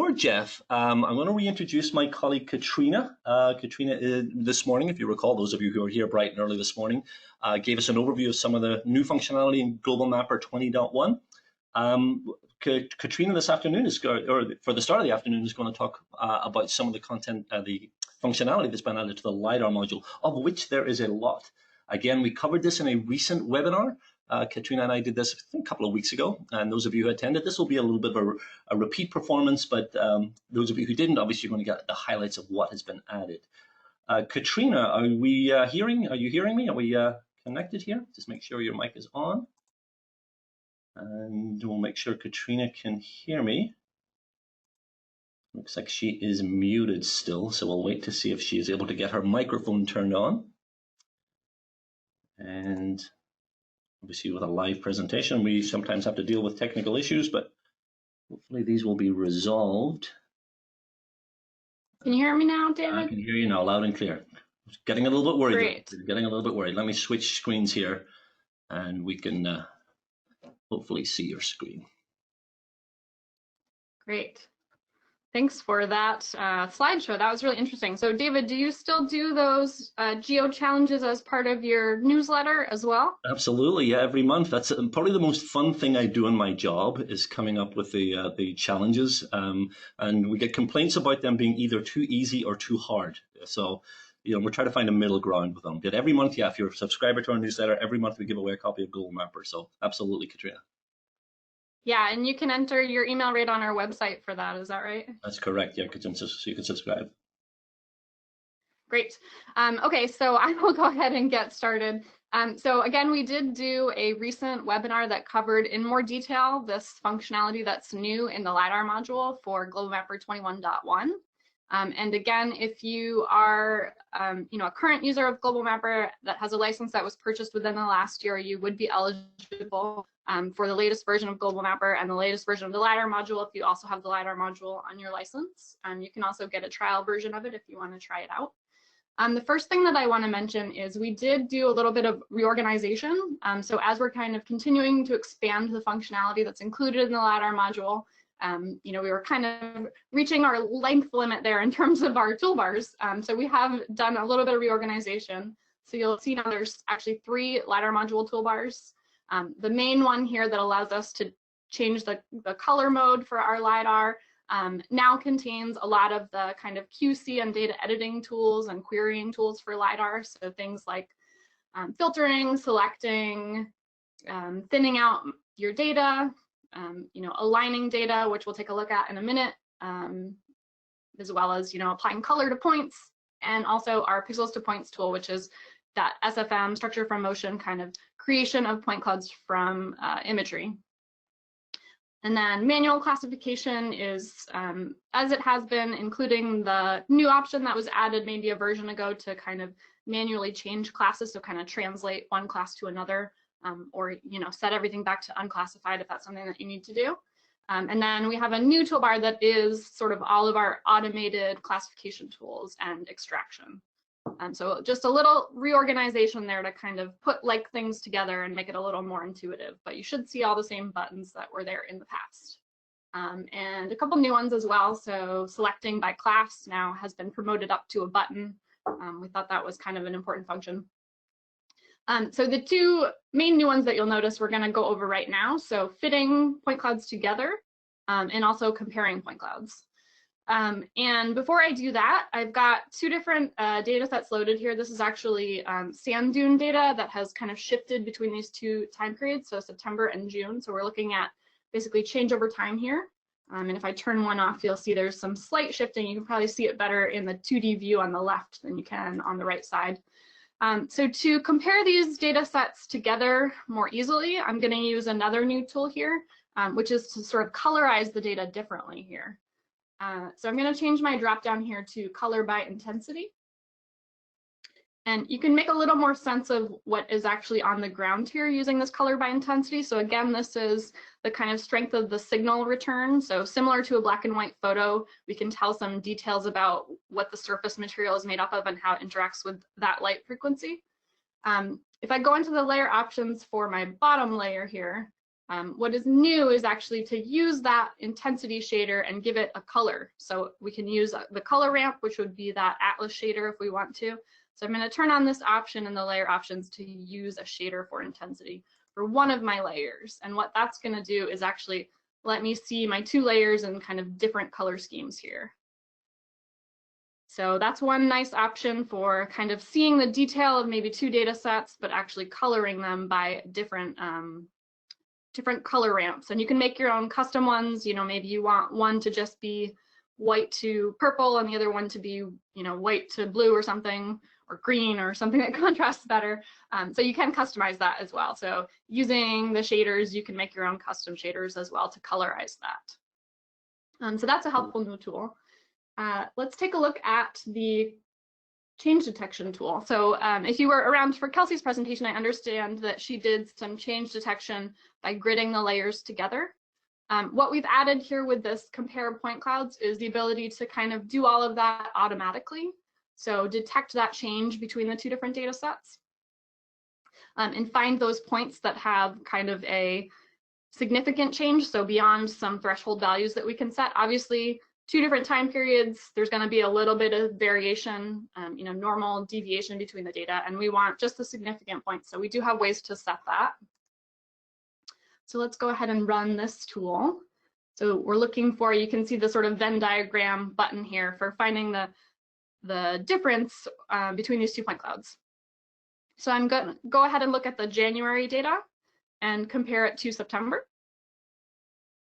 Sure, Jeff. I'm going to reintroduce my colleague Katrina. Katrina, this morning, if you recall, those of you who were here bright and early this morning, gave us an overview of some of the new functionality in Global Mapper 20.1. Katrina this afternoon or for the start of the afternoon, is going to talk about some of the content, the functionality that's been added to the Lidar module, of which there is a lot. Again, we covered this in a recent webinar. Katrina and I did this, I think, a couple of weeks ago, and those of you who attended, this will be a little bit of a repeat performance, but those of you who didn't, obviously, you're going to get the highlights of what has been added. Katrina, are you hearing me? Are we connected here? Just make sure your mic is on, and we'll make sure Katrina can hear me. Looks like she is muted still, so we'll wait to see if she is able to get her microphone turned on. And obviously, with a live presentation, we sometimes have to deal with technical issues, but hopefully these will be resolved. Can you hear me now, David? I can hear you now, loud and clear. Getting a little bit worried. Great. Getting a little bit worried. Let me switch screens here, and we can hopefully see your screen. Great. Thanks for that slideshow. That was really interesting. So David, do you still do those geo challenges as part of your newsletter as well? Absolutely, yeah, every month. That's probably the most fun thing I do in my job, is coming up with the challenges. And we get complaints about them being either too easy or too hard. So, we're trying to find a middle ground with them. But every month, yeah, if you're a subscriber to our newsletter, every month we give away a copy of Global Mapper. So absolutely, Katrina. Yeah, and you can enter your email right on our website for that, is that right? That's correct, yeah, so you can subscribe. Great. Okay, so I will go ahead and get started. So again, we did do a recent webinar that covered in more detail this functionality that's new in the Lidar module for Global Mapper 21.1. And again, if you are a current user of Global Mapper that has a license that was purchased within the last year, you would be eligible for the latest version of Global Mapper and the latest version of the Lidar module if you also have the Lidar module on your license. You can also get a trial version of it if you want to try it out. The first thing that I want to mention is we did do a little bit of reorganization. So as we're kind of continuing to expand the functionality that's included in the Lidar module, we were kind of reaching our length limit there in terms of our toolbars. So we have done a little bit of reorganization. So you'll see now there's actually 3 Lidar module toolbars. The main one here that allows us to change the color mode for our Lidar now contains a lot of the kind of QC and data editing tools and querying tools for Lidar. So things like filtering, selecting, thinning out your data, aligning data, which we'll take a look at in a minute, as well as, applying color to points, and also our pixels to points tool, which is that SFM, structure from motion, kind of creation of point clouds from imagery. And then manual classification is, as it has been, including the new option that was added maybe a version ago to kind of manually change classes, so kind of translate one class to another, or set everything back to unclassified if that's something that you need to do. And then we have a new toolbar that is sort of all of our automated classification tools and extraction. So just a little reorganization there to kind of put like things together and make it a little more intuitive, but you should see all the same buttons that were there in the past. And a couple new ones as well. So selecting by class now has been promoted up to a button. We thought that was kind of an important function. So the 2 main new ones that you'll notice we're going to go over right now. So fitting point clouds together and also comparing point clouds. And before I do that, I've got 2 different data sets loaded here. This is actually sand dune data that has kind of shifted between these 2 time periods, so September and June. So we're looking at basically change over time here. And if I turn one off, you'll see there's some slight shifting. You can probably see it better in the 2D view on the left than you can on the right side. So to compare these data sets together more easily, I'm going to use another new tool here, which is to sort of colorize the data differently here. So I'm going to change my drop down here to color by intensity. And you can make a little more sense of what is actually on the ground here using this color by intensity. So again, this is the kind of strength of the signal return. So similar to a black and white photo, we can tell some details about what the surface material is made up of and how it interacts with that light frequency. If I go into the layer options for my bottom layer here, What is new is actually to use that intensity shader and give it a color. So we can use the color ramp, which would be that Atlas shader if we want to. So I'm going to turn on this option in the layer options to use a shader for intensity for one of my layers. And what that's going to do is actually let me see my 2 layers in kind of different color schemes here. So that's one nice option for kind of seeing the detail of maybe 2 data sets, but actually coloring them by different different color ramps. And you can make your own custom ones. You know, maybe you want one to just be white to purple and the other one to be, you know, white to blue or something, or green or something that contrasts better. So you can customize that as well. So using the shaders, you can make your own custom shaders as well to colorize that. So that's a helpful new tool. Let's take a look at the change detection tool. So if you were around for Kelsey's presentation, I understand that she did some change detection by gridding the layers together. What we've added here with this compare point clouds is the ability to kind of do all of that automatically. So detect that change between the 2 different data sets and find those points that have kind of a significant change. So beyond some threshold values that we can set. Obviously, 2 different time periods, there's going to be a little bit of variation, you know, normal deviation between the data, and we want just the significant points. So we do have ways to set that. So let's go ahead and run this tool. So we're looking for, you can see the sort of Venn diagram button here for finding the difference between these 2 point clouds. So I'm going to go ahead and look at the January data and compare it to September.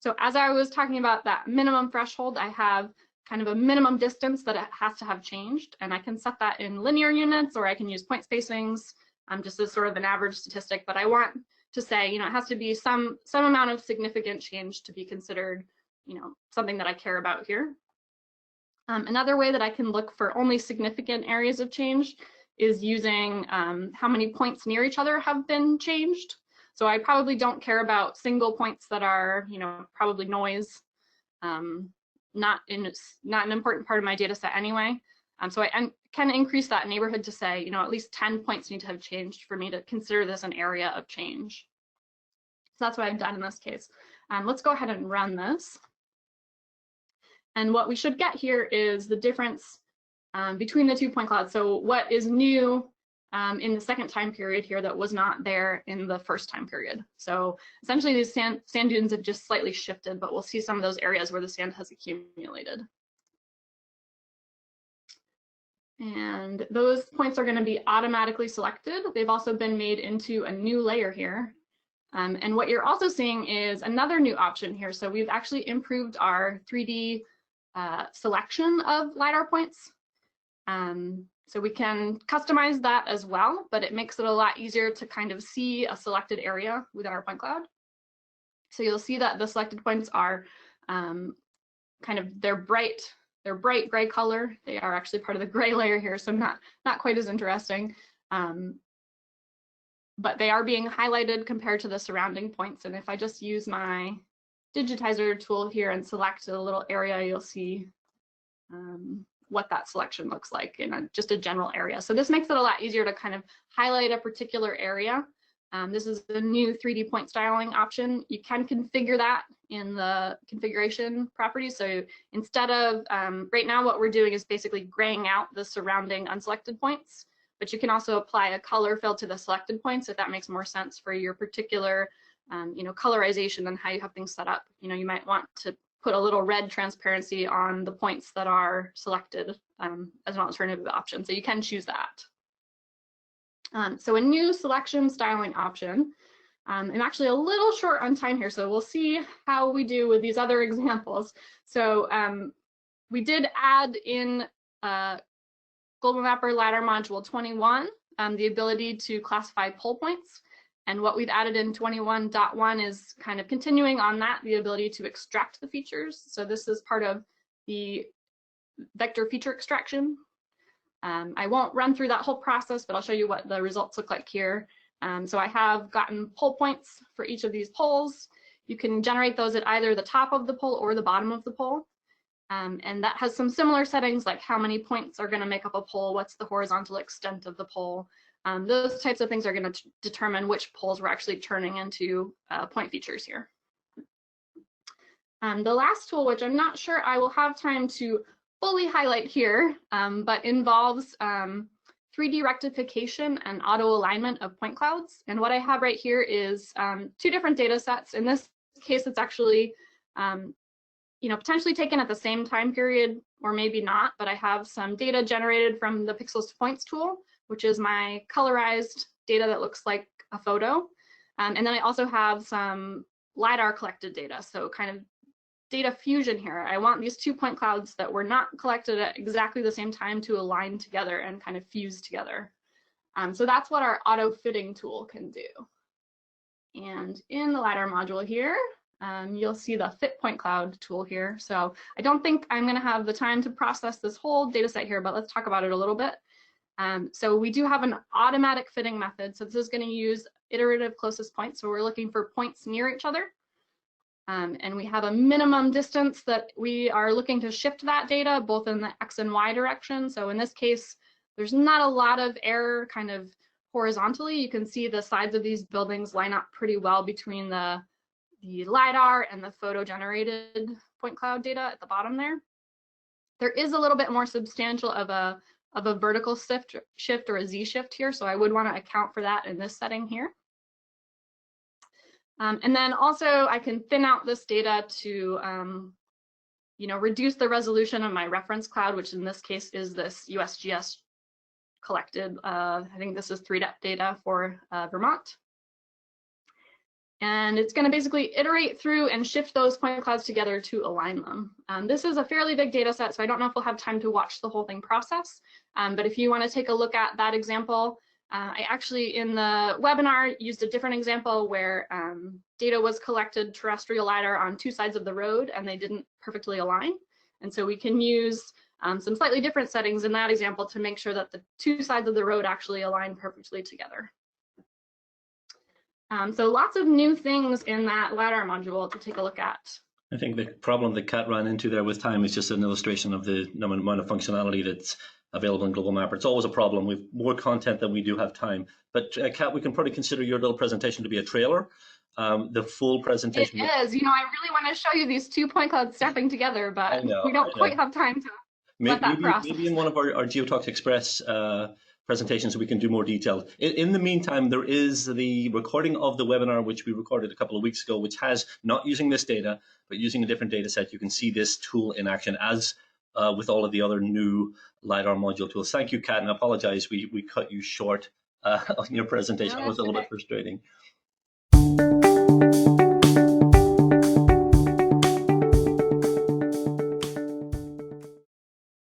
So as I was talking about that minimum threshold, I have kind of a minimum distance that it has to have changed, and I can set that in linear units, or I can use point spacings, just as sort of an average statistic. But I want to say, you know, it has to be some amount of significant change to be considered, you know, something that I care about here. Another way that I can look for only significant areas of change is using how many points near each other have been changed. So I probably don't care about single points that are, you know, probably noise, not an important part of my data set anyway. So I can increase that neighborhood to say, you know, at least 10 points need to have changed for me to consider this an area of change. So that's what I've done in this case. Let's go ahead and run this. And what we should get here is the difference between the 2 point clouds. So what is new in the second time period here that was not there in the first time period. So essentially these sand dunes have just slightly shifted, but we'll see some of those areas where the sand has accumulated. And those points are going to be automatically selected. They've also been made into a new layer here. And what you're also seeing is another new option here. So we've actually improved our 3D selection of LiDAR points. So we can customize that as well, but it makes it a lot easier to kind of see a selected area within our point cloud. So you'll see that the selected points are kind of, they're bright gray color. They are actually part of the gray layer here, so not quite as interesting. But they are being highlighted compared to the surrounding points. And if I just use my digitizer tool here and select a little area, you'll see what that selection looks like in just a general area. So this makes it a lot easier to kind of highlight a particular area. This is the new 3D point styling option. You can configure that in the configuration properties. So instead of, right now what we're doing is basically graying out the surrounding unselected points, but you can also apply a color fill to the selected points if that makes more sense for your particular you know, colorization and how you have things set up. You know, you might want to put a little red transparency on the points that are selected as an alternative option. So you can choose that. So a new selection styling option. I'm actually a little short on time here, so we'll see how we do with these other examples. So we did add in Global Mapper LiDAR Module 21, the ability to classify pole points. And what we've added in 21.1 is kind of continuing on that, the ability to extract the features. So this is part of the vector feature extraction. I won't run through that whole process, but I'll show you what the results look like here. So I have gotten pole points for each of these poles. You can generate those at either the top of the pole or the bottom of the pole. And that has some similar settings, like how many points are going to make up a pole, what's the horizontal extent of the pole. Those types of things are going to determine which poles we're actually turning into point features here. The last tool, which I'm not sure I will have time to fully highlight here, but involves 3D rectification and auto alignment of point clouds. And what I have right here is 2 different data sets. In this case, it's actually potentially taken at the same time period, or maybe not, but I have some data generated from the Pixels to Points tool, which is my colorized data that looks like a photo. And then I also have some Lidar collected data, so kind of data fusion here. I want these 2 point clouds that were not collected at exactly the same time to align together and kind of fuse together. So that's what our auto fitting tool can do. And in the Lidar module here, you'll see the fit point cloud tool here. So I don't think I'm going to have the time to process this whole data set here, but let's talk about it a little bit. So we do have an automatic fitting method. So this is going to use iterative closest points. So we're looking for points near each other. And we have a minimum distance that we are looking to shift that data both in the X and Y direction. So in this case, there's not a lot of error kind of horizontally. You can see the sides of these buildings line up pretty well between the Lidar and the photo generated point cloud data at the bottom there. There is a little bit more substantial of a vertical shift or a Z shift here. So I would want to account for that in this setting here. And then also I can thin out this data to, reduce the resolution of my reference cloud, which in this case is this USGS collected. I think this is 3-depth data for Vermont. And it's going to basically iterate through and shift those point clouds together to align them. This is a fairly big data set, so I don't know if we'll have time to watch the whole thing process. But if you want to take a look at that example, I actually, in the webinar, used a different example where data was collected terrestrial LiDAR on 2 sides of the road and they didn't perfectly align. And so we can use some slightly different settings in that example to make sure that the 2 sides of the road actually align perfectly together. So lots of new things in that LiDAR module to take a look at. I think the problem that Kat ran into there with time is just an illustration of the amount of functionality that's available in Global Mapper. It's always a problem. We've more content than we do have time. But Kat, we can probably consider your little presentation to be a trailer. The full presentation. It is. I really want to show you these 2 point clouds stepping together, but we don't quite have time to let that process. Maybe in one of our GeoTalks Express presentations we can do more detail. In the meantime, there is the recording of the webinar, which we recorded a couple of weeks ago, which has, not using this data, but using a different data set. You can see this tool in action as with all of the other new LiDAR module tools. Thank you, Kat, and I apologize we cut you short on your presentation. No, It was a little okay. bit frustrating.